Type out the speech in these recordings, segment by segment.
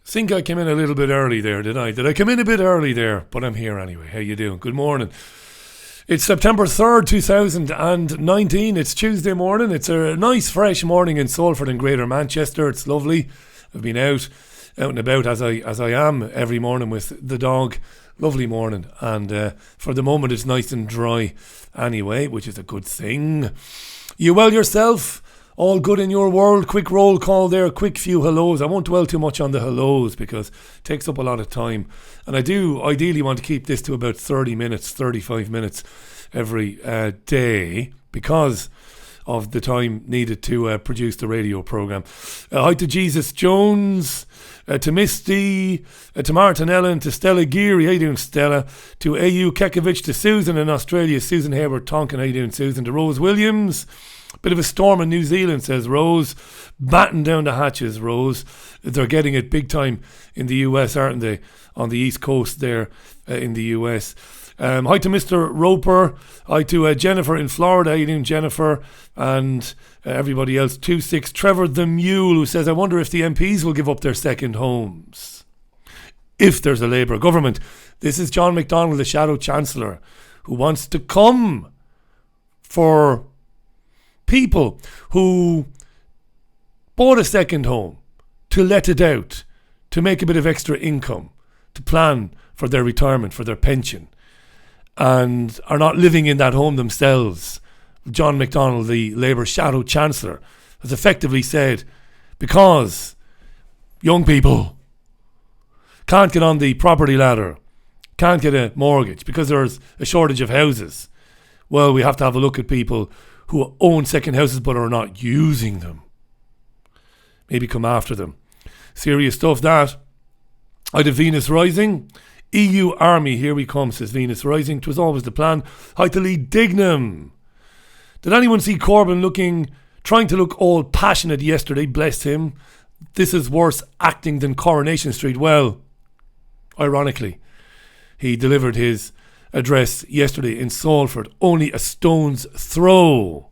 Think I came in a little bit early there, did I? Did I come in a bit early there? But I'm here anyway. How you doing? Good morning. It's September 3rd, 2019. It's Tuesday morning. It's a nice fresh morning in Salford and Greater Manchester. It's lovely. I've been out and about as I am every morning with the dog. Lovely morning. And for the moment it's nice and dry anyway, which is a good thing. You well yourself? All good in your world? Quick roll call there, quick few hellos. I won't dwell too much on the hellos because it takes up a lot of time. And I do ideally want to keep this to about 30 minutes, 35 minutes every day because of the time needed to produce the radio programme. Hi to Jesus Jones, to Misty, to Martin Ellen, to Stella Geary. How you doing, Stella? To A.U. Kekovich, to Susan in Australia, Susan Hayward Tonkin. How you doing, Susan? To Rose Williams. Bit of a storm in New Zealand, says Rose. Batten down the hatches, Rose. They're getting it big time in the US, aren't they? On the East Coast there in the US. Hi to Mr. Roper. Hi to Jennifer in Florida. How you doing, Jennifer? And everybody else. 26 Trevor the Mule, who says, I wonder if the MPs will give up their second homes if there's a Labour government. This is John McDonnell, the Shadow Chancellor, who wants to come for people who bought a second home to let it out, to make a bit of extra income, to plan for their retirement, for their pension, and are not living in that home themselves. John McDonnell, the Labour Shadow Chancellor, has effectively said, because young people can't get on the property ladder, can't get a mortgage because there's a shortage of houses, well, we have to have a look at people who own second houses but are not using them. Maybe come after them. Serious stuff, that. I had Venus Rising. EU Army, here we come, says Venus Rising. 'Twas always the plan. Hi to Lee Dignam. Did anyone see Corbyn trying to look all passionate yesterday? Bless him. This is worse acting than Coronation Street. Well, ironically, he delivered his address yesterday in Salford, only a stone's throw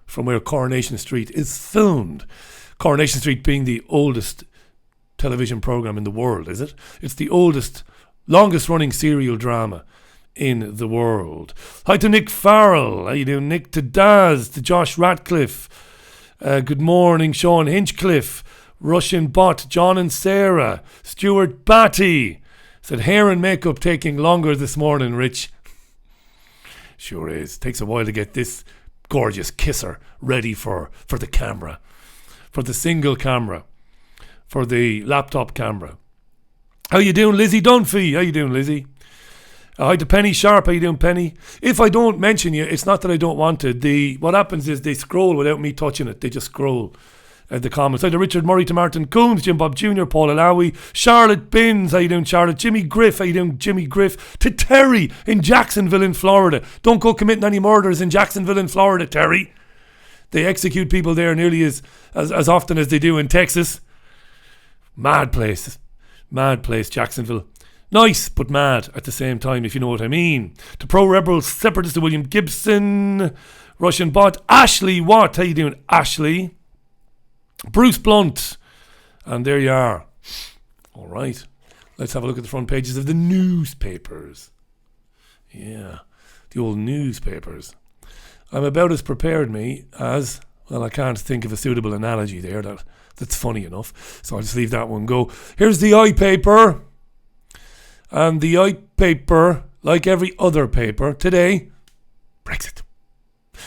from where Coronation Street is filmed. Coronation Street being the oldest television programme in the world, is it? It's the oldest, longest running serial drama in the world. Hi to Nick Farrell. How you doing, Nick? To Daz, to Josh Ratcliffe. Good morning, Sean Hinchcliffe. Russian Bot, John and Sarah. Stuart Batty. Said hair and makeup taking longer this morning, Rich. Sure is. Takes a while to get this gorgeous kisser ready for the camera. For the single camera. For the laptop camera. How you doing, Lizzie Dunphy? How you doing, Lizzie? Hi to Penny Sharp. How you doing, Penny? If I don't mention you, it's not that I don't want to. What happens is they scroll without me touching it. They just scroll. The comments. Hi to Richard Murray, to Martin Coombs, Jim Bob Jr., Paul Alawi, Charlotte Binns, how you doing, Charlotte? Jimmy Griff, how you doing, Jimmy Griff? To Terry in Jacksonville in Florida. Don't go committing any murders in Jacksonville in Florida, Terry. They execute people there nearly as often as they do in Texas. Mad place, Jacksonville. Nice, but mad at the same time, if you know what I mean. To pro-rebel separatist, to William Gibson, Russian Bot, Ashley Watt, how you doing, Ashley? Bruce Blunt, and there you are. All right, let's have a look at the front pages of the newspapers. Yeah, the old newspapers. I'm about as prepared as, well, I can't think of a suitable analogy there that's funny enough, so I'll just leave that one go. Here's the iPaper, and the iPaper, like every other paper, today, Brexit.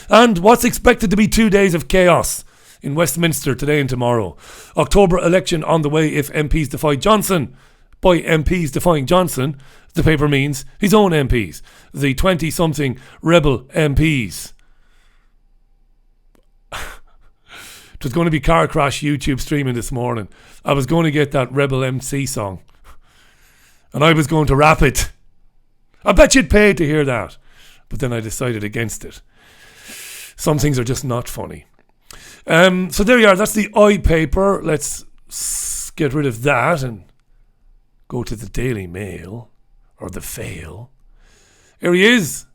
And what's expected to be 2 days of chaos in Westminster today and tomorrow. October election on the way if MPs defy Johnson. By MPs defying Johnson, the paper means his own MPs. The 20-something rebel MPs. It was going to be Car Crash YouTube streaming this morning. I was going to get that Rebel MC song. And I was going to rap it. I bet you'd pay to hear that. But then I decided against it. Some things are just not funny. So there you are, that's the iPaper. Let's get rid of that and go to the Daily Mail, or the Fail. Here he is.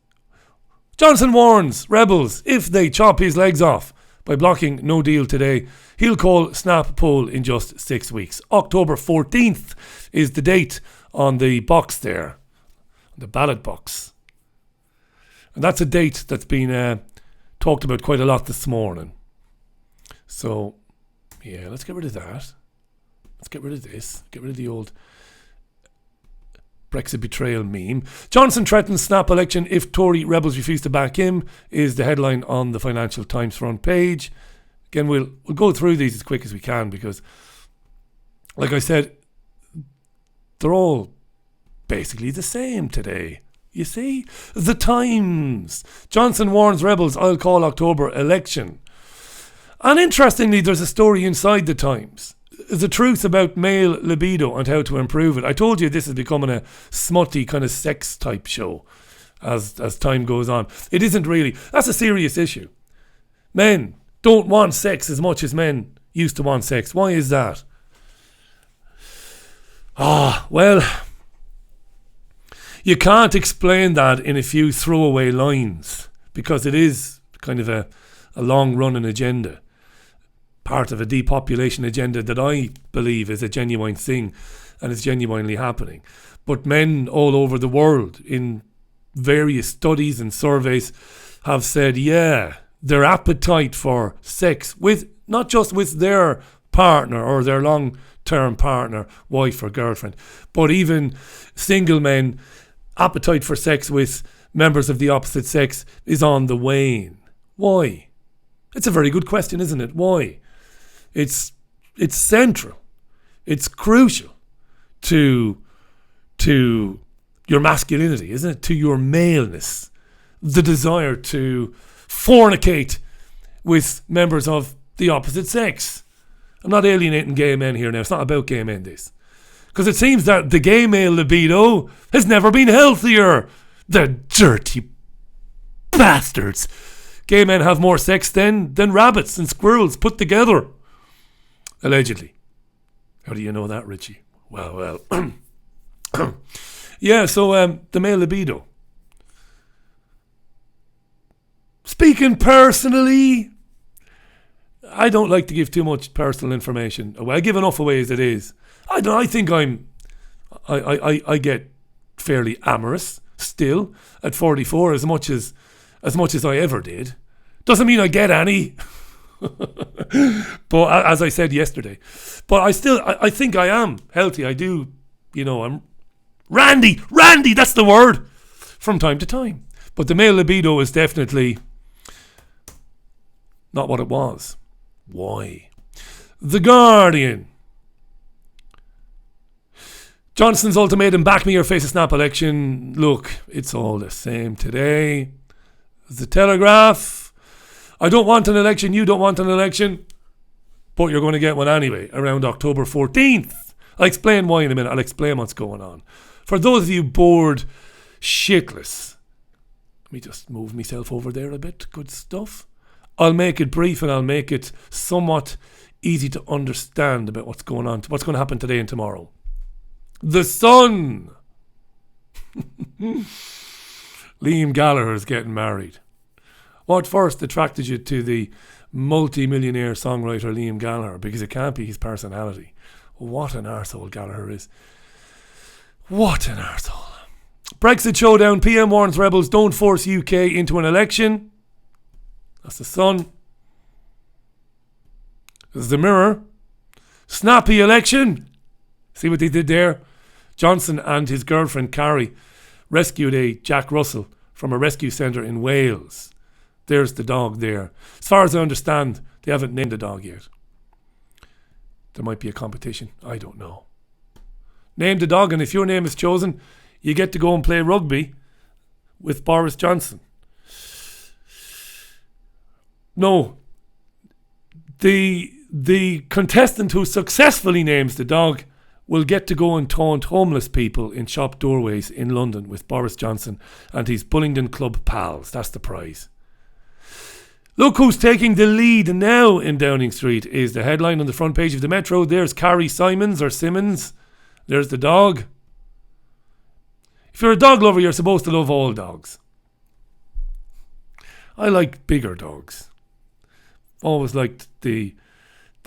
Johnson warns rebels if they chop his legs off. by blocking No Deal today. He'll call snap poll in just 6 weeks. October 14th is the date on the box there, the ballot box. And that's a date that's been talked about quite a lot this morning. So, yeah, let's get rid of that. Let's get rid of this. Get rid of the old Brexit betrayal meme. Johnson threatens snap election if Tory rebels refuse to back him, is the headline on the Financial Times front page. Again, we'll go through these as quick as we can because, like I said, they're all basically the same today. You see? The Times. Johnson warns rebels, I'll call October election. And interestingly, there's a story inside the Times. The truth about male libido and how to improve it. I told you this is becoming a smutty kind of sex type show as time goes on. It isn't really. That's a serious issue. Men don't want sex as much as men used to want sex. Why is that? Well, you can't explain that in a few throwaway lines because it is kind of a long-running agenda. Part of a depopulation agenda that I believe is a genuine thing and is genuinely happening. But men all over the world in various studies and surveys have said, yeah, their appetite for sex with not just with their partner or their long-term partner, wife or girlfriend, but even single men, appetite for sex with members of the opposite sex is on the wane. Why? It's a very good question, isn't it? Why? It's central. It's crucial to your masculinity, isn't it? To your maleness. The desire to fornicate with members of the opposite sex. I'm not alienating gay men here now. It's not about gay men, this. Because it seems that the gay male libido has never been healthier. The dirty bastards. Gay men have more sex than rabbits and squirrels put together. Allegedly. How do you know that, Richie? Well. Yeah, so the male libido. Speaking personally, I don't like to give too much personal information away. I give enough away as it is. I think I get fairly amorous still at 44 as much as I ever did. Doesn't mean I get any. But as I said yesterday, but I think I am healthy. I do, I'm randy, that's the word, from time to time. But the male libido is definitely not what it was. Why? The Guardian. Johnson's ultimatum, back me or face a snap election. Look, it's all the same today. The Telegraph. I don't want an election, you don't want an election, but you're going to get one anyway, around October 14th. I'll explain why in a minute. I'll explain what's going on. For those of you bored shitless, let me just move myself over there a bit. Good stuff. I'll make it brief and I'll make it somewhat easy to understand about what's going on, what's going to happen today and tomorrow. The Sun. Liam Gallagher's getting married. What first attracted you to the multi-millionaire songwriter Liam Gallagher? Because it can't be his personality. What an arsehole Gallagher is. What an arsehole. Brexit showdown. PM warns rebels don't force UK into an election. That's the Sun. There's the Mirror. Snappy election. See what they did there? Johnson and his girlfriend Carrie rescued a Jack Russell from a rescue centre in Wales. There's the dog there. As far as I understand, they haven't named the dog yet. There might be a competition. I don't know. Name the dog, and if your name is chosen, you get to go and play rugby with Boris Johnson. No. The contestant who successfully names the dog will get to go and taunt homeless people in shop doorways in London with Boris Johnson and his Bullingdon Club pals. That's the prize. Look who's taking the lead now in Downing Street is the headline on the front page of the Metro. There's Carrie Simons or Simmons. There's the dog. If you're a dog lover, you're supposed to love all dogs. I like bigger dogs. Always liked the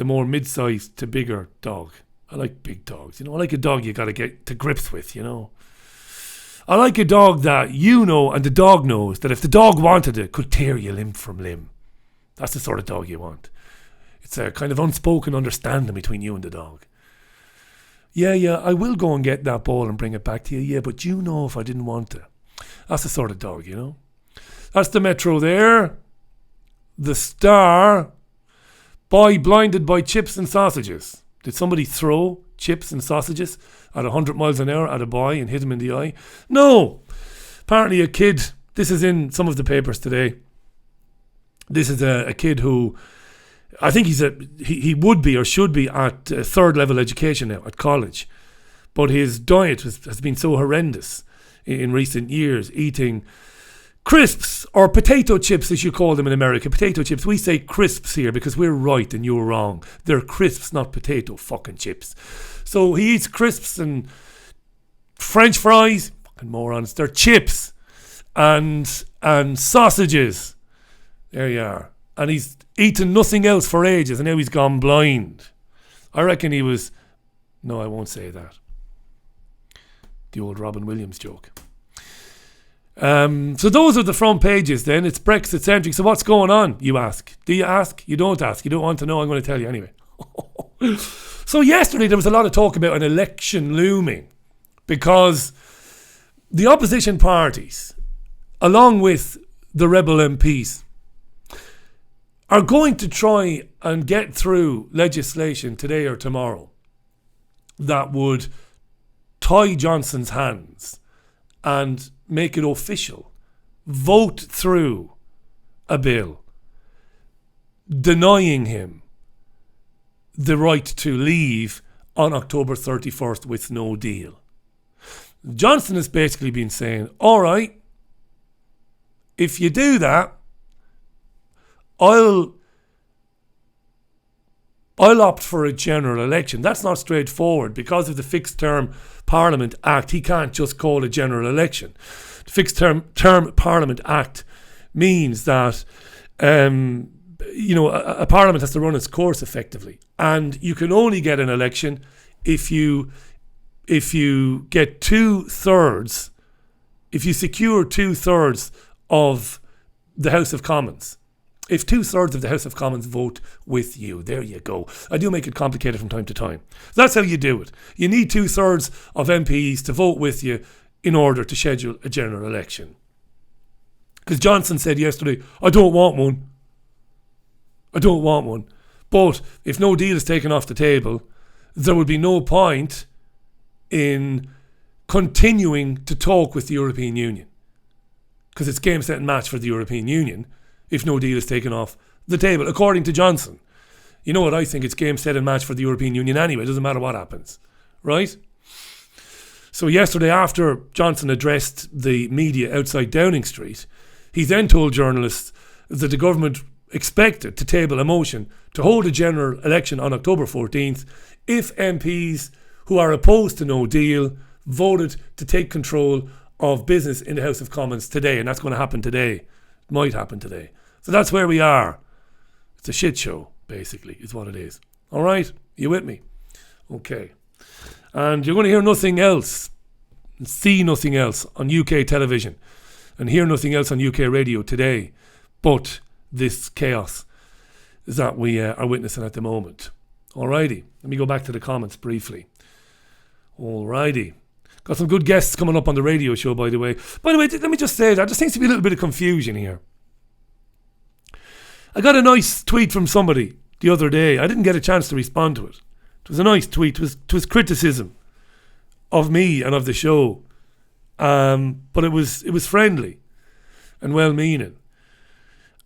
more mid-sized to bigger dog. I like big dogs. I like a dog you got to get to grips with, I like a dog that and the dog knows that if the dog wanted it, could tear you limb from limb. That's the sort of dog you want. It's a kind of unspoken understanding between you and the dog. Yeah, I will go and get that ball and bring it back to you. Yeah, but if I didn't want to. That's the sort of dog, That's the Metro there. The Star. Boy blinded by chips and sausages. Did somebody throw chips and sausages at 100 miles an hour at a boy and hit him in the eye? No. Apparently a kid, this is in some of the papers today. This is a kid who, I think he would be or should be at third level education now, at college. But his diet has been so horrendous in recent years, eating crisps, or potato chips as you call them in America. Potato chips. We say crisps here because we're right and you're wrong. They're crisps, not potato fucking chips. So he eats crisps and French fries. Fucking morons. They're chips and sausages. There you are. And he's eaten nothing else for ages, and now he's gone blind. I reckon he was... No, I won't say that. The old Robin Williams joke. So those are the front pages then. It's Brexit-centric. So what's going on, you ask? Do you ask? You don't ask. You don't want to know. I'm going to tell you anyway. So yesterday there was a lot of talk about an election looming because the opposition parties, along with the rebel MPs, are going to try and get through legislation today or tomorrow that would tie Johnson's hands and make it official. Vote through a bill denying him the right to leave on October 31st with no deal. Johnson has basically been saying, all right, if you do that, I'll opt for a general election. That's not straightforward. Because of the Fixed Term Parliament Act, he can't just call a general election. The Fixed Term Parliament Act means that a parliament has to run its course effectively, and you can only get an election if you get 2/3, if you secure 2/3 of the House of Commons. If 2/3 of the House of Commons vote with you, there you go. I do make it complicated from time to time. That's how you do it. You need 2/3 of MPs to vote with you in order to schedule a general election. Because Johnson said yesterday, I don't want one. But if no deal is taken off the table, there would be no point in continuing to talk with the European Union. Because it's game, set and match for the European Union if no deal is taken off the table, according to Johnson. You know what I think? It's game, set and match for the European Union anyway. It doesn't matter what happens. Right? So yesterday, after Johnson addressed the media outside Downing Street, he then told journalists that the government expected to table a motion to hold a general election on October 14th if MPs who are opposed to no deal voted to take control of business in the House of Commons today. And that's going to happen today. It might happen today. So that's where we are. It's a shit show, basically, is what it is. All right? You with me? Okay. And you're going to hear nothing else, see nothing else on UK television, and hear nothing else on UK radio today but this chaos that we are witnessing at the moment. Alrighty, let me go back to the comments briefly. Alrighty. Got some good guests coming up on the radio show, by the way. By the way, let me just say that there seems to be a little bit of confusion here. I got a nice tweet from somebody the other day. I didn't get a chance to respond to it. It was a nice tweet. It was criticism of me and of the show. But it was friendly and well-meaning.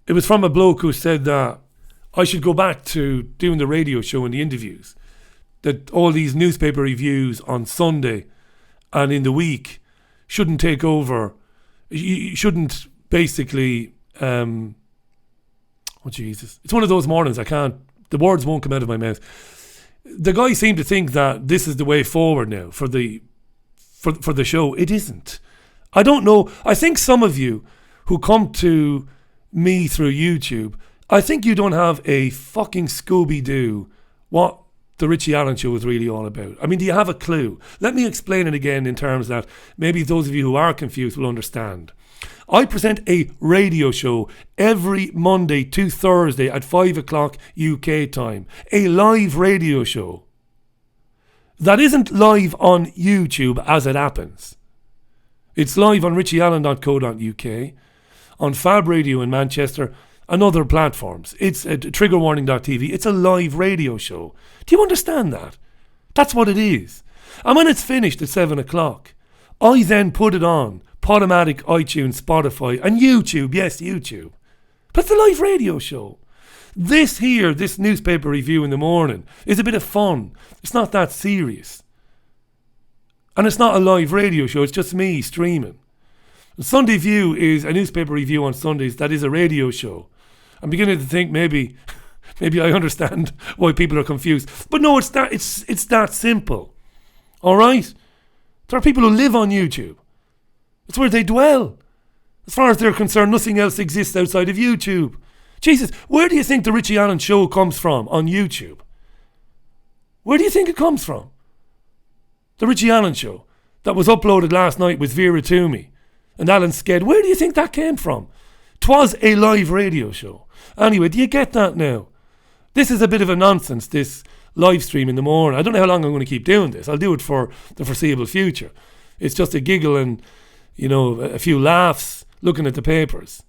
It was from a bloke who said that I should go back to doing the radio show and the interviews. That all these newspaper reviews on Sunday and in the week shouldn't take over. You shouldn't basically... oh, Jesus. It's one of those mornings I can't... The words won't come out of my mouth. The guy seemed to think that this is the way forward now for the show. It isn't. I don't know. I think some of you who come to me through YouTube I think you don't have a fucking Scooby-Doo what the Richie Allen Show is really all about. I mean, do you have a clue? Let me explain it again in terms that maybe those of you who are confused will understand. I present a radio show every Monday to Thursday at 5 o'clock UK time. A live radio show. That isn't live on YouTube as it happens. It's live on richieallen.co.uk, on Fab Radio in Manchester, and other platforms. It's at triggerwarning.tv. It's a live radio show. Do you understand that? That's what it is. And when it's finished at 7 o'clock, I then put it on Podomatic, iTunes, Spotify, and YouTube. Yes, YouTube. But it's a live radio show. This newspaper review in the morning, is a bit of fun. It's not that serious. And it's not a live radio show. It's just me streaming. Sunday View is a newspaper review on Sundays that is a radio show. I'm beginning to think maybe I understand why people are confused. But no, it's that simple. All right? There are people who live on YouTube. It's where they dwell. As far as they're concerned, nothing else exists outside of YouTube. Jesus, where do you think the Richie Allen Show comes from on YouTube? Where do you think it comes from? The Richie Allen Show that was uploaded last night with Vera Toomey and Alan Sked. Where do you think that came from? 'Twas a live radio show. Anyway, do you get that now? This is a bit of a nonsense, this live stream in the morning. I don't know how long I'm going to keep doing this. I'll do it for the foreseeable future. It's just a giggle and, a few laughs looking at the papers.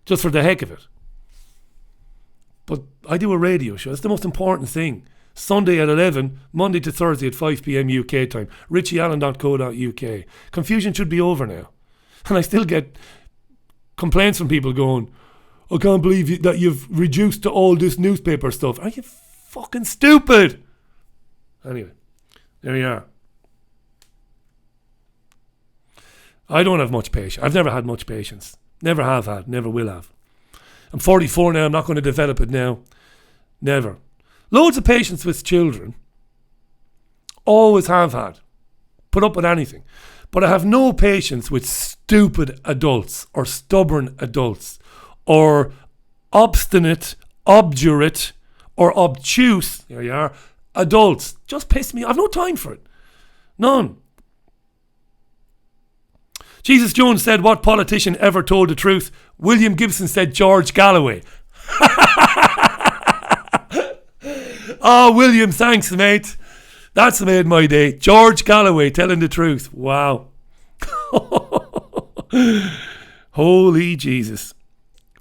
Just for the heck of it. But I do a radio show. That's the most important thing. Sunday at 11, Monday to Thursday at 5 p.m. UK time. richieallen.co.uk. Confusion should be over now. And I still get complaints from people going, I can't believe that you've reduced to all this newspaper stuff. Are you fucking stupid? Anyway, there you are. I don't have much patience. I've never had much patience. Never have had. Never will have. I'm 44 now. I'm not going to develop it now. Never. Loads of patience with children. Always have had. Put up with anything. But I have no patience with stupid adults or stubborn adults or obstinate, obdurate or obtuse, there you are, adults. Just piss me. I've no time for it. None. Jesus Jones said, what politician ever told the truth? William Gibson said George Galloway. Oh, William, thanks, mate. That's made my day. George Galloway telling the truth. Wow. Holy Jesus.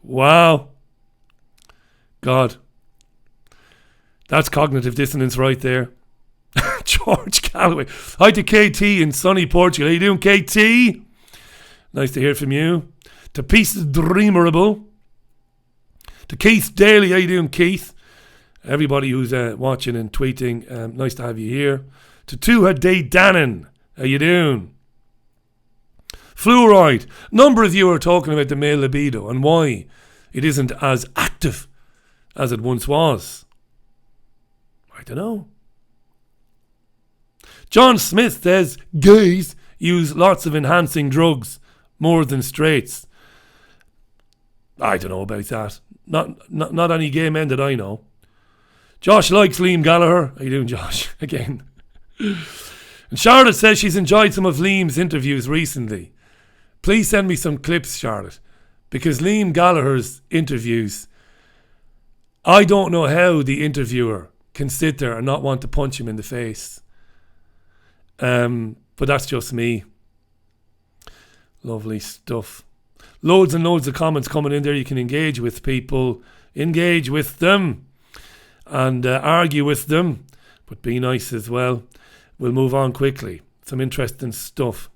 Wow. God. That's cognitive dissonance right there. George Galloway. Hi to KT in sunny Portugal. How you doing, KT? Nice to hear from you. To Peace Dreamerable. To Keith Daly. How you doing, Keith? Everybody who's watching and tweeting, nice to have you here. To Tuha Day Dannon. How you doing? Fluoride. Number of you are talking about the male libido and why it isn't as active as it once was. I don't know. John Smith says gays use lots of enhancing drugs more than straights. I don't know about that. Not any gay men that I know. Josh likes Liam Gallagher. How you doing, Josh? Again. And Charlotte says she's enjoyed some of Liam's interviews recently. Please send me some clips, Charlotte. Because Liam Gallagher's interviews, I don't know how the interviewer can sit there and not want to punch him in the face. But that's just me. Lovely stuff. Loads and loads of comments coming in there. You can engage with people. Engage with them. And argue with them. But be nice as well. We'll move on quickly. Some interesting stuff.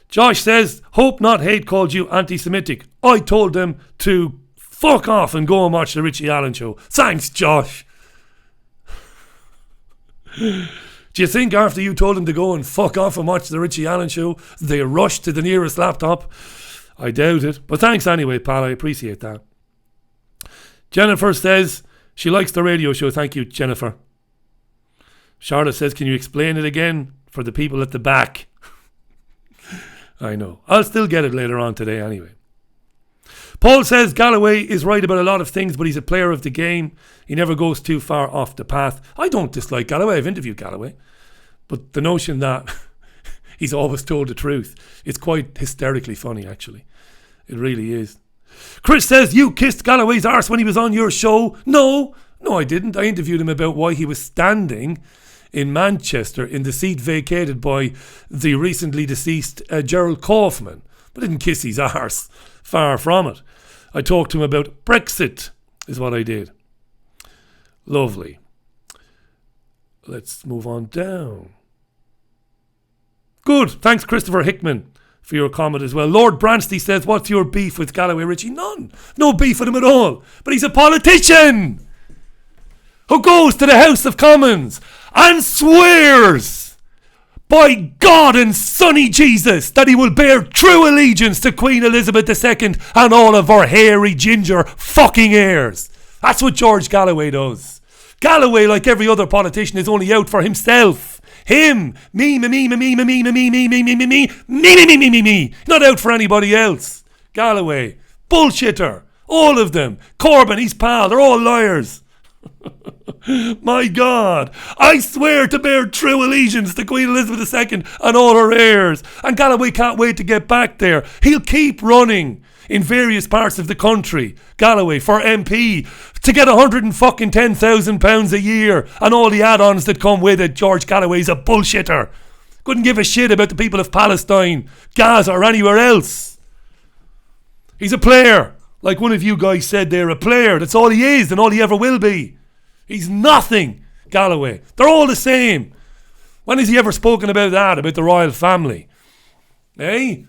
Josh says, hope not hate called you anti-Semitic. I told them to fuck off and go and watch the Richie Allen Show. Thanks, Josh. Do you think after you told them to go and fuck off and watch the Richie Allen Show, they rushed to the nearest laptop? I doubt it. But thanks anyway, pal. I appreciate that. Jennifer says she likes the radio show. Thank you, Jennifer. Charlotte says, can you explain it again for the people at the back? I know. I'll still get it later on today anyway. Paul says Galloway is right about a lot of things, but he's a player of the game. He never goes too far off the path. I don't dislike Galloway. I've interviewed Galloway. But the notion that he's always told the truth, it's quite hysterically funny, actually. It really is. Chris says, you kissed Galloway's arse when he was on your show. No, I didn't. I interviewed him about why he was standing in Manchester in the seat vacated by the recently deceased Gerald Kaufman. But I didn't kiss his arse. Far from it. I talked to him about Brexit, is what I did. Lovely. Let's move on down. Good. Thanks, Christopher Hickman, for your comment as well. Lord Branstey says, what's your beef with Galloway, Richie? None. No beef with him at all. But he's a politician who goes to the House of Commons and swears by God and Sonny Jesus that he will bear true allegiance to Queen Elizabeth II and all of her hairy ginger fucking heirs. That's what George Galloway does. Galloway, like every other politician, is only out for himself. Him. Me. Not out for anybody else. Galloway. Bullshitter. All of them. Corbyn, his pal. They're all liars. My God. I swear to bear true allegiance to Queen Elizabeth II and all her heirs. And Galloway can't wait to get back there. He'll keep running in various parts of the country, Galloway, for MP, to get £110,000 a year and all the add-ons that come with it. George Galloway's a bullshitter. Couldn't give a shit about the people of Palestine, Gaza or anywhere else. He's a player. Like one of you guys said, they're a player. That's all he is and all he ever will be. He's nothing, Galloway. They're all the same. When has he ever spoken about that, about the royal family? Eh?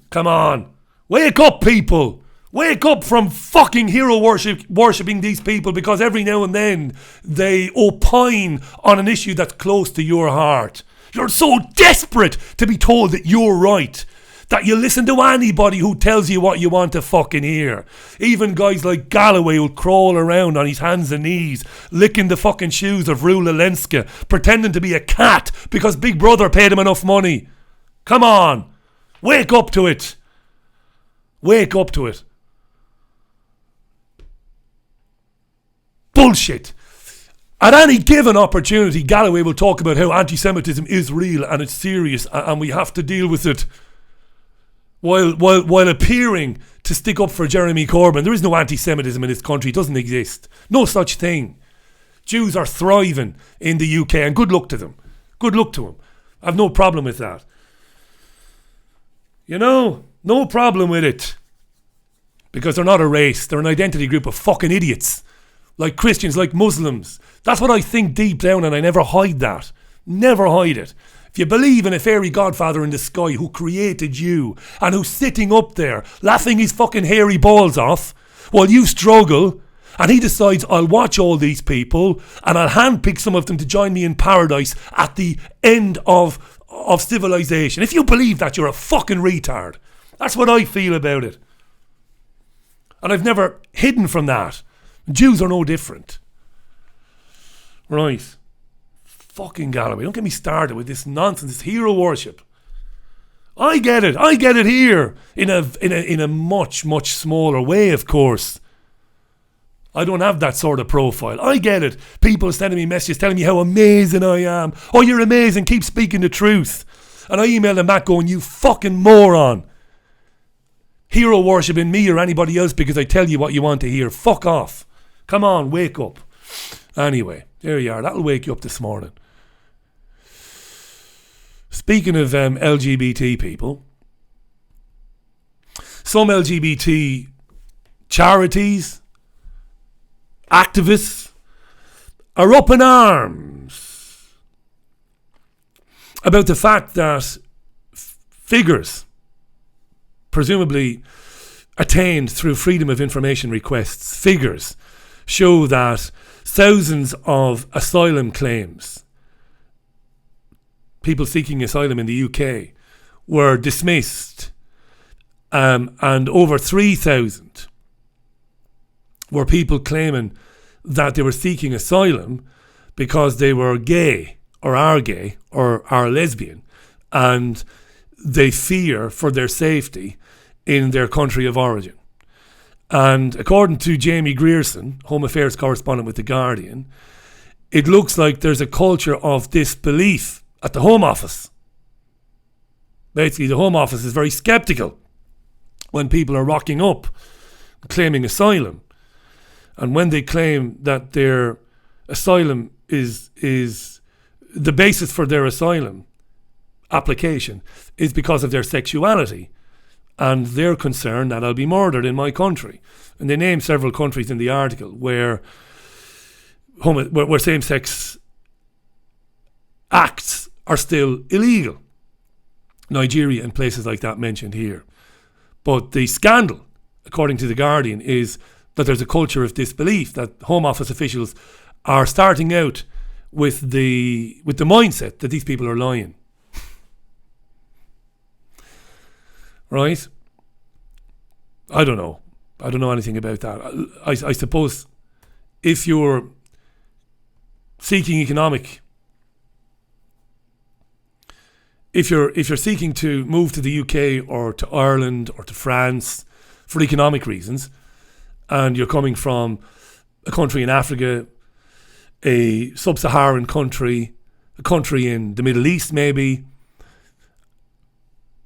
Come on. Wake up, people. Wake up from fucking hero worshipping these people, because every now and then they opine on an issue that's close to your heart. You're so desperate to be told that you're right that you listen to anybody who tells you what you want to fucking hear. Even guys like Galloway will crawl around on his hands and knees, licking the fucking shoes of Rula Lenska, pretending to be a cat because Big Brother paid him enough money. Come on. Wake up to it. Wake up to it. Bullshit. At any given opportunity, Galloway will talk about how anti-Semitism is real and it's serious and we have to deal with it, while appearing to stick up for Jeremy Corbyn. There is no anti-Semitism in this country. It doesn't exist. No such thing. Jews are thriving in the UK and good luck to them. Good luck to them. I have no problem with that. You know, no problem with it. Because they're not a race. They're an identity group of fucking idiots. Like Christians, like Muslims. That's what I think deep down, and I never hide that. Never hide it. If you believe in a fairy godfather in the sky who created you and who's sitting up there laughing his fucking hairy balls off while you struggle, and he decides, I'll watch all these people and I'll handpick some of them to join me in paradise at the end of civilization. If you believe that, you're a fucking retard. That's what I feel about it. And I've never hidden from that. Jews are no different. Right. Fucking Galloway. Don't get me started with this nonsense, this hero worship. I get it. I get it here. In a much, much smaller way, of course. I don't have that sort of profile. I get it. People sending me messages telling me how amazing I am. Oh, you're amazing. Keep speaking the truth. And I email them back going, you fucking moron. Hero worshipping me or anybody else because I tell you what you want to hear. Fuck off. Come on, wake up. Anyway, there you are. That'll wake you up this morning. Speaking of LGBT people, some LGBT charities, activists are up in arms about the fact that figures presumably attained through freedom of information requests, figures show that thousands of asylum claims, people seeking asylum in the UK, were dismissed, and over 3,000 were people claiming that they were seeking asylum because they were gay or are lesbian, and they fear for their safety in their country of origin. And according to Jamie Grierson, Home Affairs correspondent with The Guardian, it looks like there's a culture of disbelief at the Home Office. Basically, the Home Office is very sceptical when people are rocking up claiming asylum. And when they claim that their asylum is the basis for their asylum application is because of their sexuality, and they're concerned that I'll be murdered in my country. And they name several countries in the article where same-sex acts are still illegal. Nigeria and places like that mentioned here. But the scandal, according to The Guardian, is that there's a culture of disbelief, that Home Office officials are starting out with the mindset that these people are lying. Right? I don't know. I don't know anything about that. I suppose if you're seeking if you're seeking to move to the UK or to Ireland or to France for economic reasons, and you're coming from a country in Africa, a sub-Saharan country, a country in the Middle East maybe,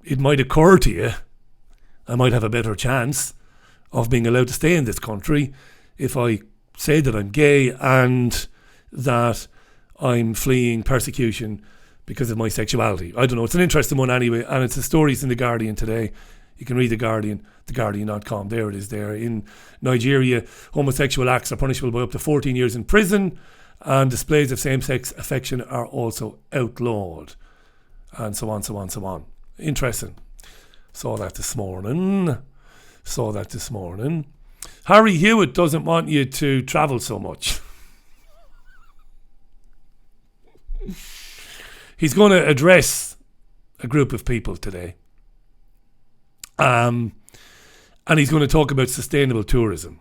it might occur to you, I might have a better chance of being allowed to stay in this country if I say that I'm gay and that I'm fleeing persecution because of my sexuality. I don't know. It's an interesting one anyway, and it's the stories in The Guardian today. You can read The Guardian, theguardian.com. There it is there. In Nigeria, homosexual acts are punishable by up to 14 years in prison, and displays of same-sex affection are also outlawed. And so on, so on, so on. Interesting. Saw that this morning. Harry Hewitt doesn't want you to travel so much. He's going to address a group of people today. And he's going to talk about sustainable tourism.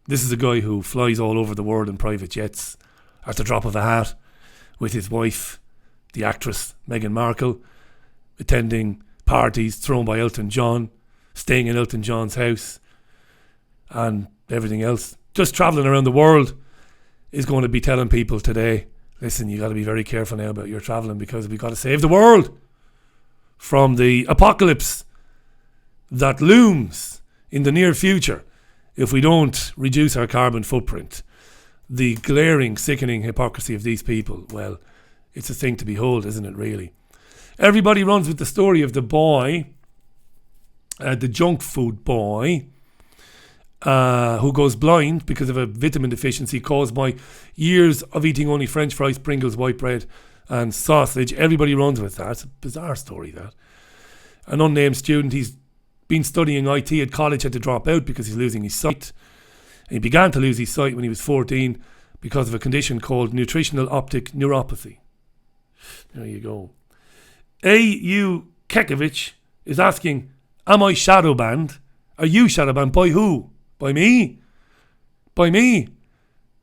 This is a guy who flies all over the world in private jets at the drop of a hat with his wife, the actress Meghan Markle, attending parties thrown by Elton John, staying in Elton John's house, and everything else. Just travelling around the world. Is going to be telling people today, listen, you got to be very careful now about your travelling because we've got to save the world from the apocalypse that looms in the near future if we don't reduce our carbon footprint. The glaring, sickening hypocrisy of these people, well, it's a thing to behold, isn't it, really? Everybody runs with the story of the boy, the junk food boy, who goes blind because of a vitamin deficiency caused by years of eating only French fries, Pringles, white bread and sausage. Everybody runs with that. It's a bizarre story, that. An unnamed student, he's been studying IT at college, had to drop out because he's losing his sight. And he began to lose his sight when he was 14 because of a condition called nutritional optic neuropathy. There you go. A.U. Kekovich is asking, am I shadow banned? Are you shadow banned? By who? By me? By me?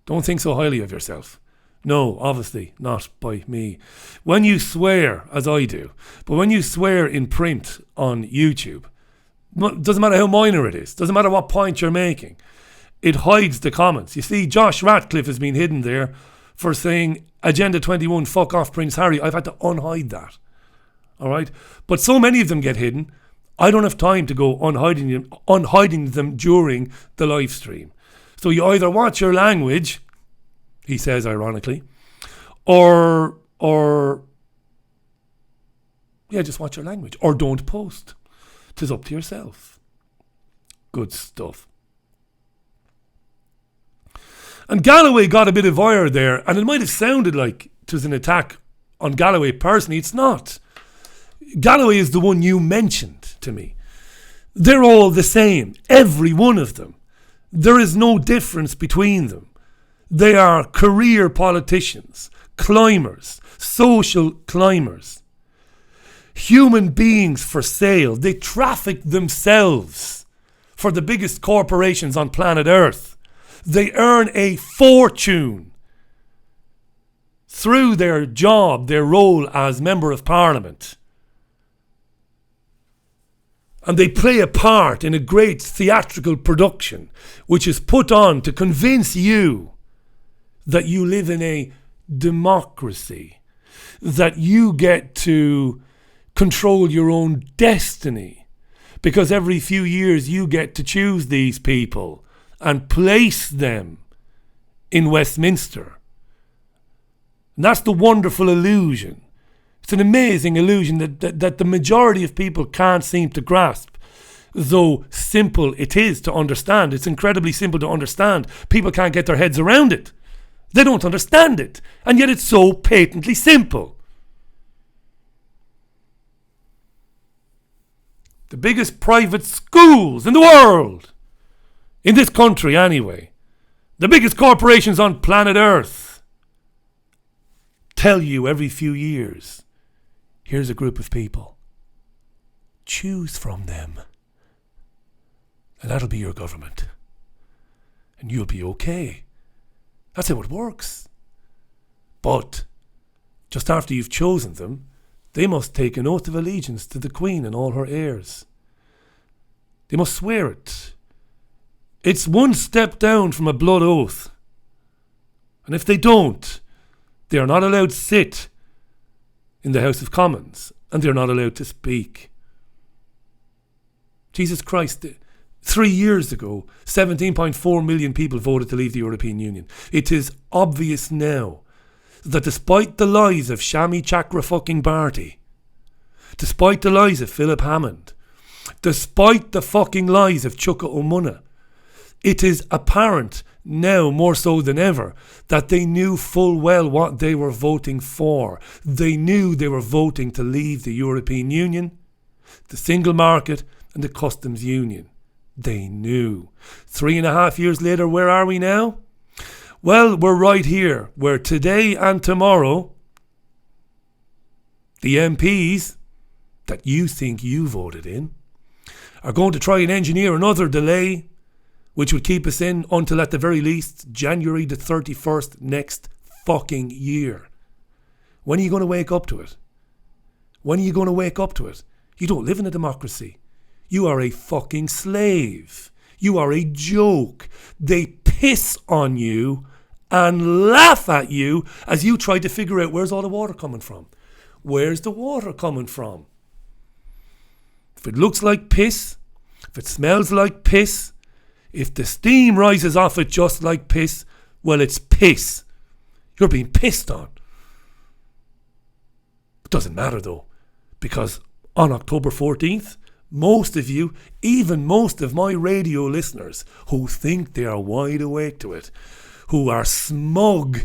Don't think so highly of yourself. No, obviously not by me. When you swear, as I do, but when you swear in print on YouTube, doesn't matter how minor it is, doesn't matter what point you're making, it hides the comments. You see, Josh Ratcliffe has been hidden there for saying Agenda 21, fuck off Prince Harry. I've had to unhide that. All right? But so many of them get hidden, I don't have time to go unhiding them during the live stream. So you either watch your language, he says ironically, or just watch your language, or don't post. 'Tis up to yourself. Good stuff. And Galloway got a bit of ire there, and it might have sounded like it was an attack on Galloway personally. It's not. Galloway is the one you mentioned to me. They're all the same, every one of them. There is no difference between them. They are career politicians, climbers, social climbers, human beings for sale. They traffic themselves for the biggest corporations on planet Earth. They earn a fortune through their job, their role as Member of Parliament. And they play a part in a great theatrical production, which is put on to convince you that you live in a democracy, that you get to control your own destiny, because every few years you get to choose these people and place them in Westminster. And that's the wonderful illusion. It's an amazing illusion that the majority of people can't seem to grasp, though simple it is to understand. It's incredibly simple to understand. People can't get their heads around it. They don't understand it. And yet it's so patently simple. The biggest private schools in the world, in this country anyway, the biggest corporations on planet Earth, tell you every few years, here's a group of people. Choose from them. And that'll be your government. And you'll be okay. That's how it works. But just after you've chosen them, they must take an oath of allegiance to the Queen and all her heirs. They must swear it. It's one step down from a blood oath. And if they don't, they are not allowed to sit in the House of Commons, and they're not allowed to speak. Jesus Christ, 3 years ago, 17.4 million people voted to leave the European Union. It is obvious now that despite the lies of Shami Chakra fucking Barty, despite the lies of Philip Hammond, despite the fucking lies of Chuka Umunna, it is apparent now more so than ever that they knew full well what they were voting for. They knew they were voting to leave the European Union, the single market and the customs union. They knew. 3.5 years later, where are we now? Well, we're right here, where today and tomorrow, the MPs that you think you voted in are going to try and engineer another delay, which would keep us in until at the very least January the 31st next fucking year. When are you going to wake up to it? When are you going to wake up to it? You don't live in a democracy. You are a fucking slave. You are a joke. They piss on you and laugh at you as you try to figure out where's all the water coming from. Where's the water coming from? If it looks like piss, if it smells like piss, if the steam rises off it just like piss, well, it's piss. You're being pissed on. It doesn't matter though, because on October 14th, most of you, even most of my radio listeners who think they are wide awake to it, who are smug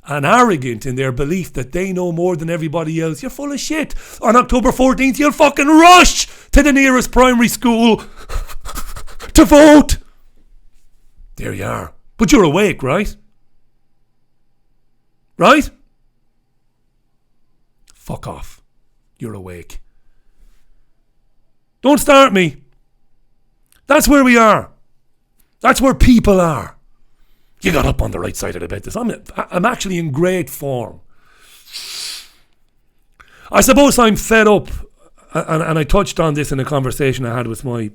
and arrogant in their belief that they know more than everybody else, you're full of shit. On October 14th, you'll fucking rush to the nearest primary school to vote. There you are. But you're awake, right? Right? Fuck off. You're awake. Don't start me. That's where we are. That's where people are. You got up on the right side of the bed. I'm actually in great form. I suppose I'm fed up, and I touched on this in a conversation I had with my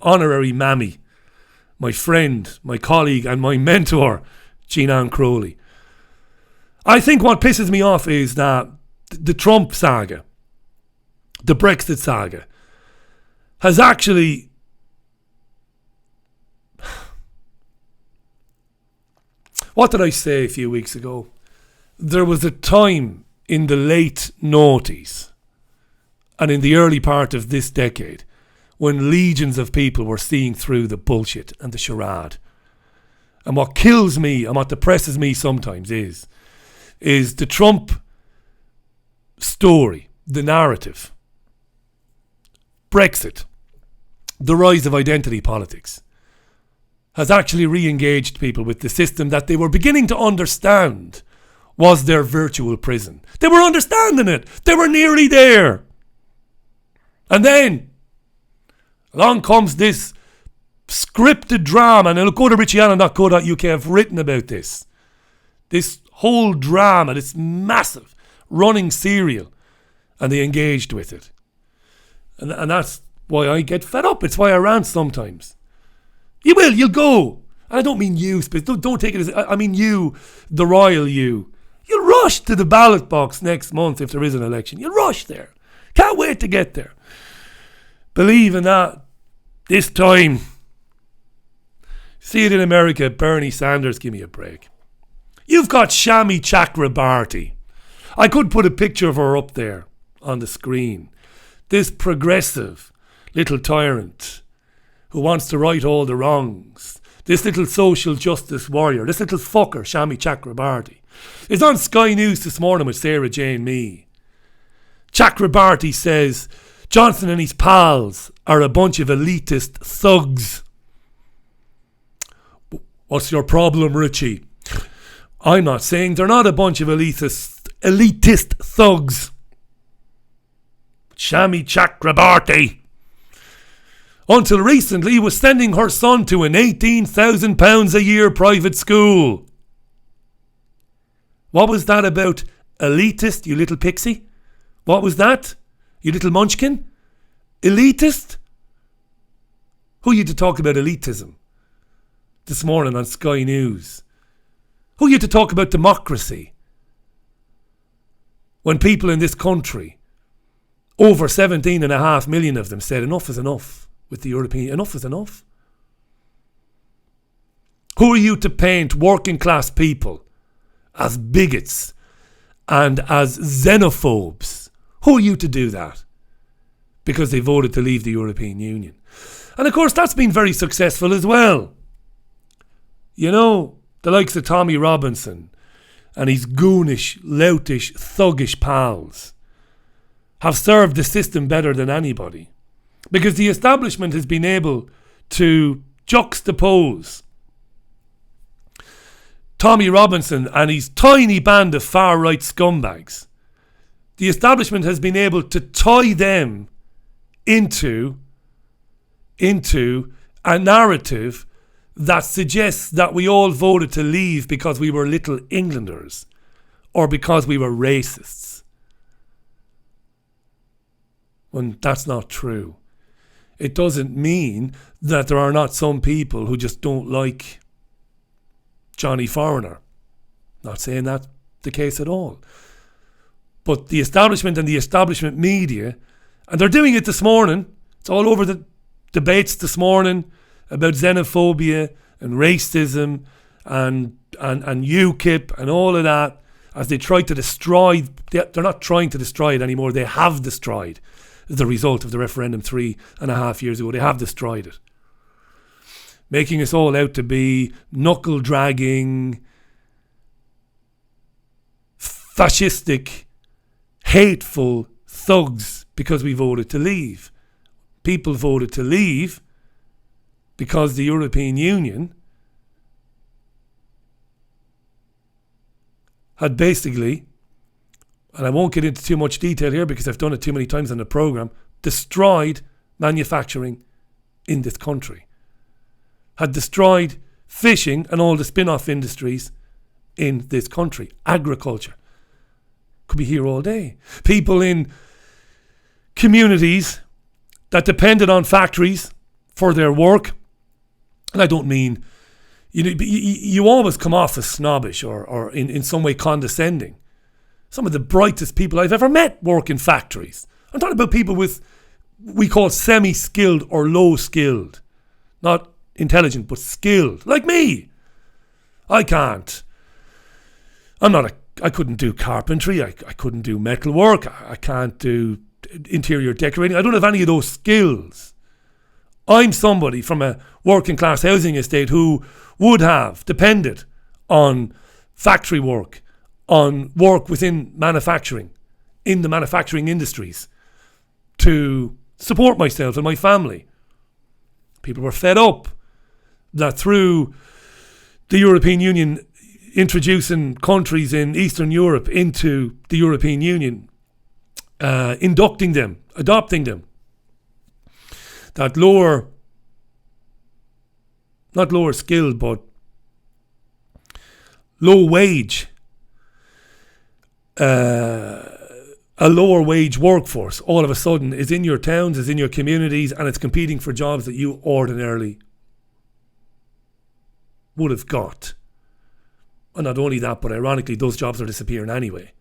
honorary mammy, my friend, my colleague, and my mentor, Jean-Anne Crowley. I think what pisses me off is that the Trump saga, the Brexit saga, has actually what did I say a few weeks ago? There was a time in the late noughties and in the early part of this decade when legions of people were seeing through the bullshit and the charade. And what kills me and what depresses me sometimes is the Trump story, the narrative, Brexit, the rise of identity politics, has actually re-engaged people with the system that they were beginning to understand was their virtual prison. They were understanding it. They were nearly there. And then along comes this scripted drama, and I'll go to richieallen.co.uk. I've written about this. This whole drama, this massive running serial, and they engaged with it. And that's why I get fed up. It's why I rant sometimes. You'll go. And I don't mean you, don't take it as, I mean you, the royal you. You'll rush to the ballot box next month if there is an election. You'll rush there. Can't wait to get there. Believe in that. This time. See it in America, Bernie Sanders, give me a break. You've got Shami Chakrabarti. I could put a picture of her up there on the screen. This progressive little tyrant who wants to right all the wrongs. This little social justice warrior. This little fucker, Shami Chakrabarti, is on Sky News this morning with Sarah Jane Mee. Chakrabarti says Johnson and his pals are a bunch of elitist thugs. What's your problem, Richie? I'm not saying they're not a bunch of elitist thugs. Shami Chakrabarti, until recently, was sending her son to an £18,000 a year private school. What was that about elitist, you little pixie? What was that, you little munchkin? Elitist? Who are you to talk about elitism this morning on Sky News? Who are you to talk about democracy when people in this country, over 17.5 million of them, said enough is enough with the European, enough is enough? Who are you to paint working class people as bigots and as xenophobes? Who are you to do that? Because they voted to leave the European Union. And of course that's been very successful as well. You know, the likes of Tommy Robinson and his goonish, loutish, thuggish pals have served the system better than anybody, because the establishment has been able to juxtapose Tommy Robinson and his tiny band of far-right scumbags. The establishment has been able to tie them into a narrative that suggests that we all voted to leave because we were little Englanders or because we were racists. When that's not true. It doesn't mean that there are not some people who just don't like Johnny Foreigner. Not saying that's the case at all. But the establishment and the establishment media, and they're doing it this morning, it's all over the debates this morning about xenophobia and racism and UKIP and all of that, as they try to destroy, they're not trying to destroy it anymore, they have destroyed the result of the referendum 3.5 years ago. They have destroyed it, making us all out to be knuckle dragging, fascistic, hateful thugs because we voted to leave. People voted to leave because the European Union had basically, and I won't get into too much detail here because I've done it too many times on the programme, destroyed manufacturing in this country. Had destroyed fishing and all the spin-off industries in this country. Agriculture. Could be here all day. People in communities that depended on factories for their work. And I don't mean, you always come off as snobbish or in some way condescending. Some of the brightest people I've ever met work in factories. I'm talking about people with, we call semi-skilled or low-skilled. Not intelligent, but skilled. Like me. I can't. I couldn't do carpentry. I couldn't do metal work. I can't do interior decorating. I don't have any of those skills. I'm somebody from a working class housing estate who would have depended on factory work, on work within manufacturing, in the manufacturing industries, to support myself and my family. People were fed up that through the European Union introducing countries in Eastern Europe into the European Union, inducting them, adopting them, that not lower skilled, but low wage a lower wage workforce all of a sudden is in your towns, is in your communities, and it's competing for jobs that you ordinarily would have got. And not only that, but ironically, those jobs are disappearing anyway.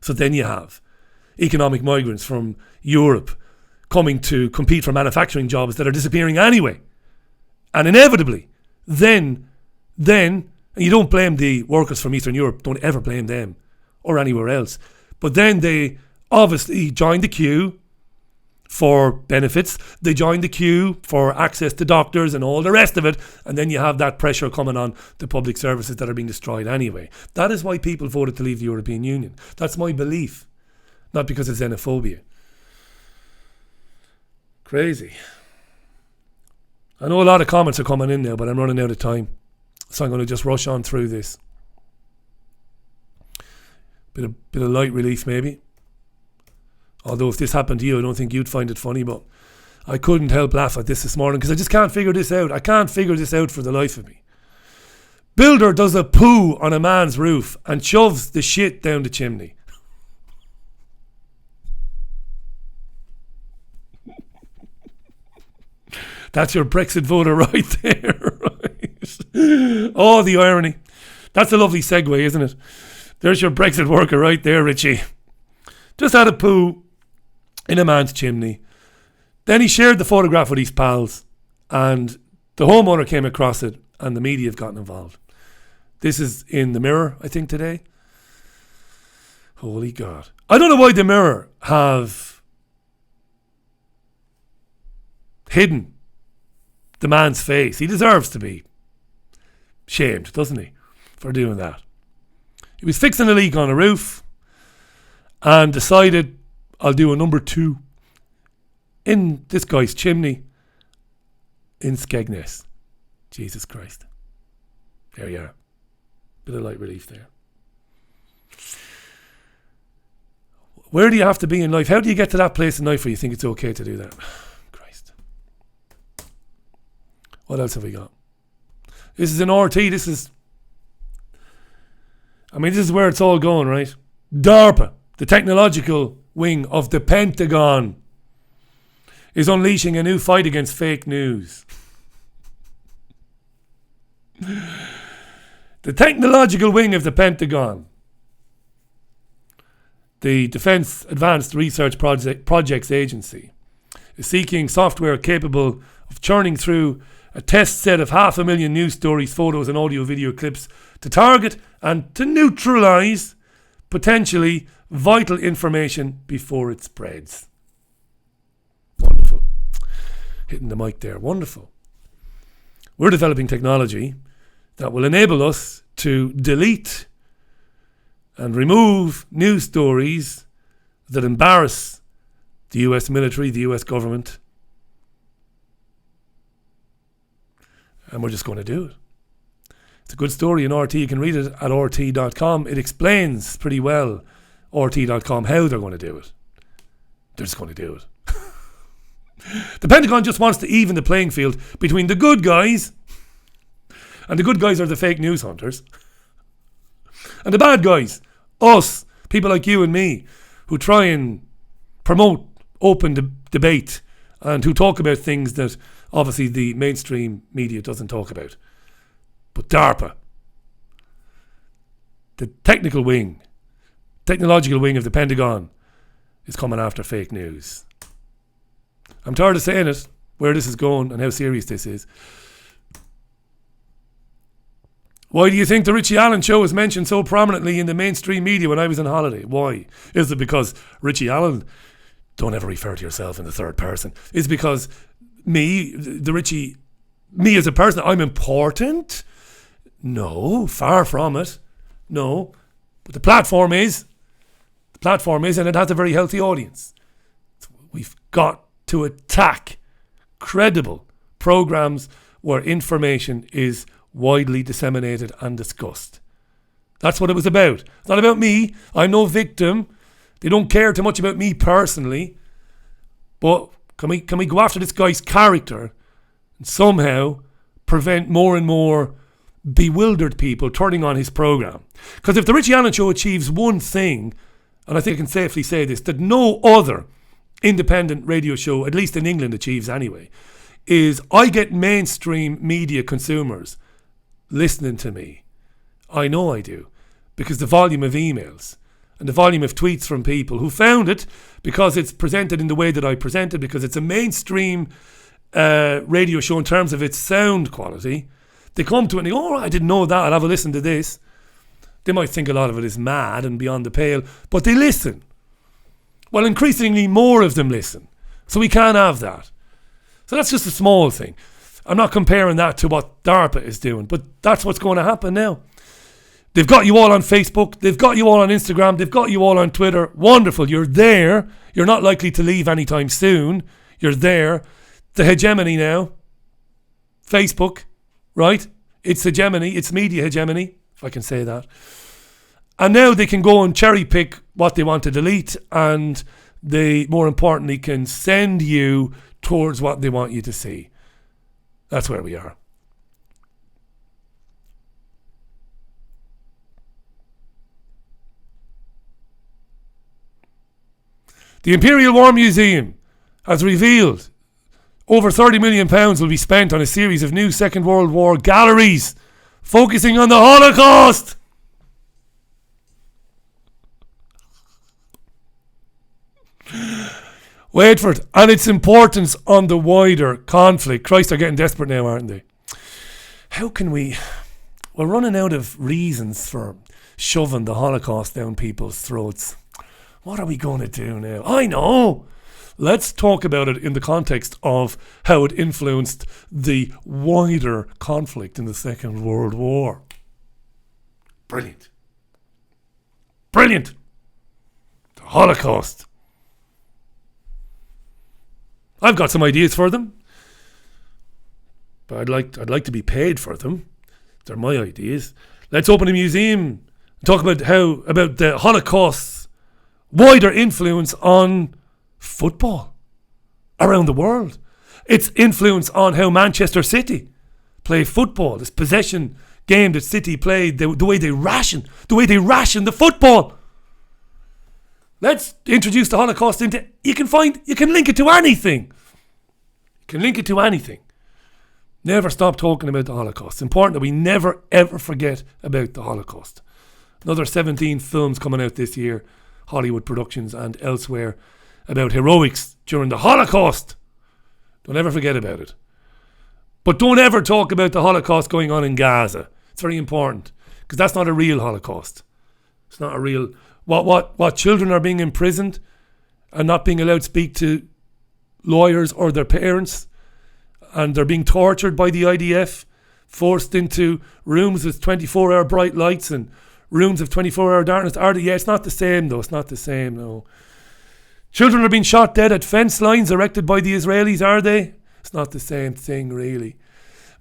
So then you have economic migrants from Europe coming to compete for manufacturing jobs that are disappearing anyway. And inevitably, then, and you don't blame the workers from Eastern Europe, don't ever blame them or anywhere else. But then they obviously join the queue for benefits. They join the queue for access to doctors and all the rest of it. And then you have that pressure coming on the public services that are being destroyed anyway. That is why people voted to leave the European Union. That's my belief. Not because of xenophobia. Crazy. I know a lot of comments are coming in now, but I'm running out of time. So I'm going to just rush on through this. Bit of light relief maybe. Although if this happened to you, I don't think you'd find it funny, but I couldn't help laugh at this morning because I just can't figure this out. I can't figure this out for the life of me. Builder does a poo on a man's roof and shoves the shit down the chimney. That's your Brexit voter right there. Right? Oh, the irony. That's a lovely segue, isn't it? There's your Brexit worker right there, Richie. Just had a poo in a man's chimney. Then he shared the photograph with his pals, and the homeowner came across it, and the media have gotten involved. This is in the Mirror, I think, today. Holy God. I don't know why the Mirror have hidden the man's face. He deserves to be shamed, doesn't he, for doing that. He was fixing a leak on a roof and decided, I'll do a number 2 in this guy's chimney in Skegness. Jesus Christ. There you are. Bit of light relief there. Where do you have to be in life? How do you get to that place in life where you think it's okay to do that? Christ. What else have we got? This is an RT. This is where it's all going, right? DARPA, the technological wing of the Pentagon, is unleashing a new fight against fake news. The technological wing of the Pentagon, the Defense Advanced Research Projects Agency, is seeking software capable of churning through a test set of 500,000 news stories, photos and audio-video clips to target and to neutralise potentially vital information before it spreads. Wonderful. Hitting the mic there. Wonderful. We're developing technology that will enable us to delete and remove news stories that embarrass the US military, the US government. And we're just going to do it. It's a good story in RT. You can read it at rt.com. It explains pretty well, rt.com, how they're going to do it. They're just going to do it. The Pentagon just wants to even the playing field between the good guys, and the good guys are the fake news hunters, and the bad guys, us, people like you and me, who try and promote open debate and who talk about things that obviously the mainstream media doesn't talk about. But DARPA, the technological wing of the Pentagon, is coming after fake news. I'm tired of saying it, where this is going and how serious this is. Why do you think the Richie Allen show was mentioned so prominently in the mainstream media when I was on holiday? Why? Is it because Richie Allen, don't ever refer to yourself in the third person, is it because me as a person, I'm important? No, far from it. No. But the platform is, and it has a very healthy audience. We've got to attack credible programs where information is widely disseminated and discussed. That's what it was about. It's not about me. I'm no victim. They don't care too much about me personally. But can we go after this guy's character and somehow prevent more and more bewildered people turning on his program? Because if the Richie Allen show achieves one thing, and I think I can safely say this, that no other independent radio show, at least in England, achieves anyway, is I get mainstream media consumers listening to me. I know I do, because the volume of emails and the volume of tweets from people who found it because it's presented in the way that I present it, because it's a mainstream radio show in terms of its sound quality. They come to it and they go, oh, I didn't know that, I'll have a listen to this. They might think a lot of it is mad and beyond the pale, but they listen. Well, increasingly more of them listen. So we can't have that. So that's just a small thing. I'm not comparing that to what DARPA is doing, but that's what's going to happen now. They've got you all on Facebook. They've got you all on Instagram. They've got you all on Twitter. Wonderful. You're there. You're not likely to leave anytime soon. You're there. The hegemony now. Facebook, right? It's hegemony. It's media hegemony, if I can say that. And now they can go and cherry pick what they want to delete, and they, more importantly, can send you towards what they want you to see. That's where we are. The Imperial War Museum has revealed over £30 million will be spent on a series of new Second World War galleries focusing on the Holocaust. Wait for it. And its importance on the wider conflict. Christ, they're getting desperate now, aren't they? How can we're running out of reasons for shoving the Holocaust down people's throats. What are we going to do now? I know. Let's talk about it in the context of how it influenced the wider conflict in the Second World War. Brilliant. Brilliant. The Holocaust. I've got some ideas for them, but I'd like to be paid for them. They're my ideas. Let's open a museum and talk about the Holocaust's wider influence on football around the world. Its influence on how Manchester City play football, this possession game that City played, the way they ration the football. Let's introduce the Holocaust into. You can link it to anything. You can link it to anything. Never stop talking about the Holocaust. It's important that we never ever forget about the Holocaust. Another 17 films coming out this year, Hollywood productions and elsewhere, about heroics during the Holocaust. Don't ever forget about it. But don't ever talk about the Holocaust going on in Gaza. It's very important, because that's not a real Holocaust. It's not a real. What children are being imprisoned and not being allowed to speak to lawyers or their parents, and they're being tortured by the IDF, forced into rooms with 24-hour bright lights and rooms of 24-hour darkness. It's not the same though. It's not the same, no. Children are being shot dead at fence lines erected by the Israelis, are they? It's not the same thing, really.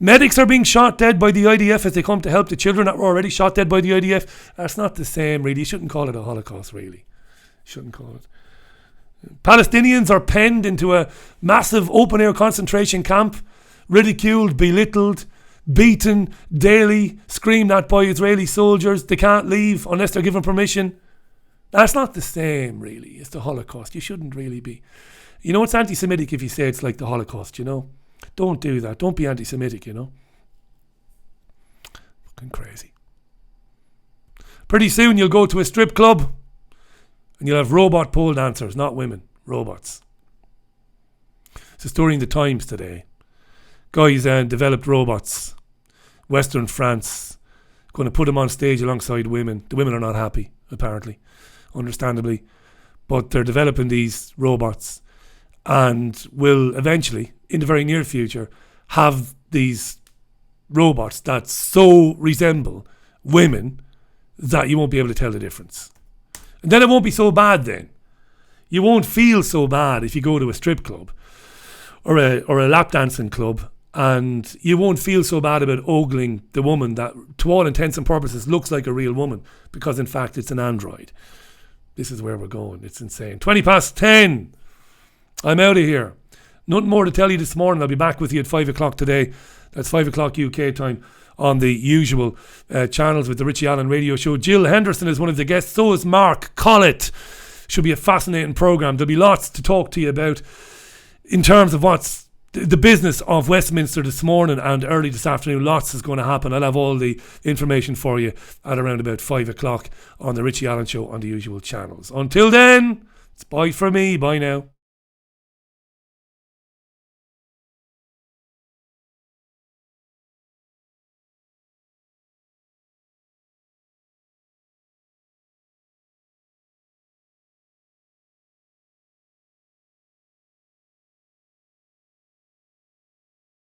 Medics are being shot dead by the IDF as they come to help the children that were already shot dead by the IDF. That's not the same, really. You shouldn't call it a Holocaust, really. Shouldn't call it. Palestinians are penned into a massive open-air concentration camp, ridiculed, belittled, beaten daily, screamed at by Israeli soldiers. They can't leave unless they're given permission. That's not the same, really. It's the Holocaust. You shouldn't really be. You know, it's anti-Semitic if you say it's like the Holocaust, you know. Don't do that. Don't be anti-Semitic, you know. Fucking crazy. Pretty soon you'll go to a strip club and you'll have robot pole dancers, not women, robots. It's a story in the Times today. Guys developed robots. Western France. Going to put them on stage alongside women. The women are not happy, apparently. Understandably. But they're developing these robots and will eventually, in the very near future, have these robots that so resemble women that you won't be able to tell the difference. And then it won't be so bad then. You won't feel so bad if you go to a strip club or a lap dancing club, and you won't feel so bad about ogling the woman that, to all intents and purposes, looks like a real woman, because in fact it's an android. This is where we're going. It's insane. 10:20. I'm out of here. Nothing more to tell you this morning. I'll be back with you at 5 o'clock today. That's 5 o'clock UK time. on the usual channels with the Richie Allen Radio Show. Jill Henderson is one of the guests. So is Mark Collett. Should be a fascinating programme. There'll be lots to talk to you about in terms of what's the business of Westminster this morning and early this afternoon. Lots is going to happen. I'll have all the information for you at around about 5 o'clock on the Richie Allen Show on the usual channels. Until then, it's bye for me. Bye now.